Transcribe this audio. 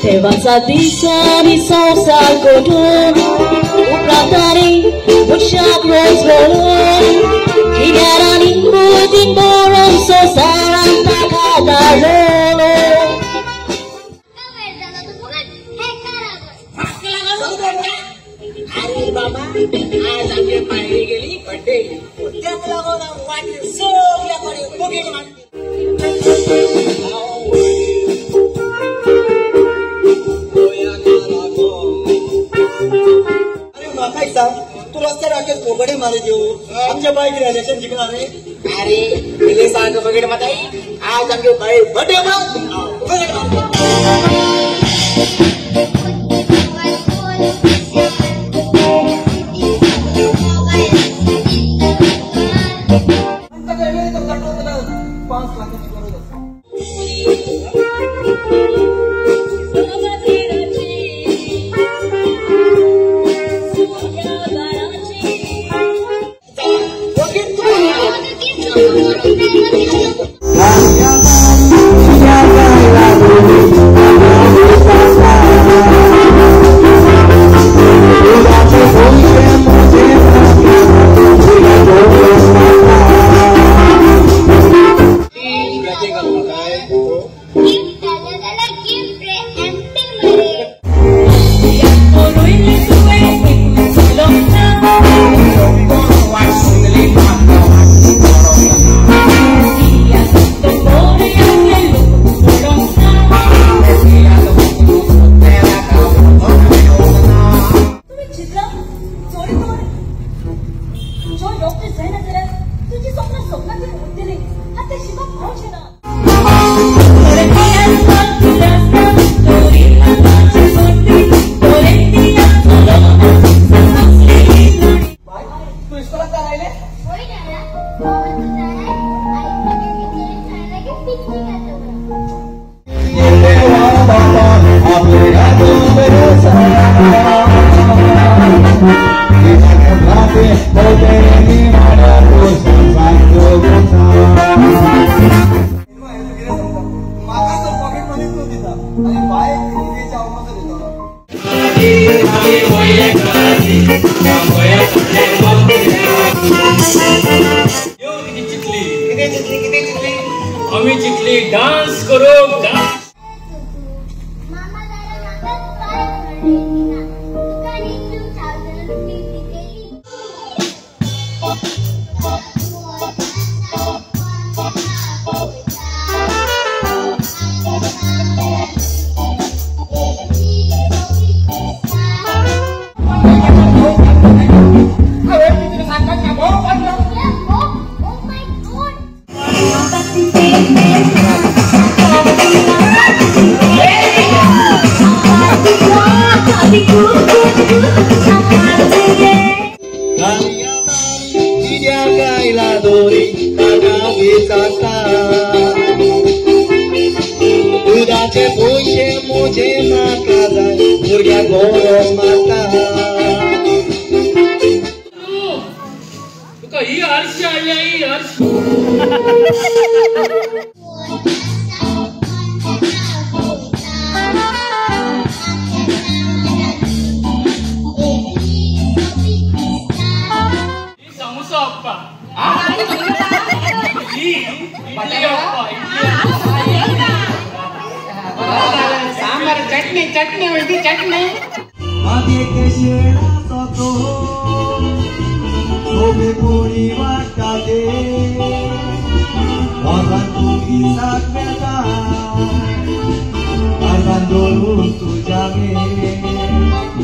Te vas a disar y sos algodón, un platari, un chakras bolón, y garani, putin boron, sos arantakadarolo. अरे बाबा आज आमच्या पायरी गेली बड्डे त्यात लागून वाटले सगळ्याकडे बघे अरे बाबा सांग तू रस्त्या राखेल पोगडे मारे देऊ आमच्या बाईक रिलेशन जिंकणार आहे अरे तिले सांग बघेड माताई आज आमचे बाई बड्डे आम्ही जितली डान्स करू डान्स दुधाचे पैसे मुझे माका जाय मुर्ग्या गोरस माता तुका ही हर्ष आली ही हर्ष समोसा अप्पा सांबार चटणी चटणी होती चटणी आधी केशेला सतो सोबे पोळी वाटाते वागान तुझी साखरेचा वागान दोरून तुझ्या गे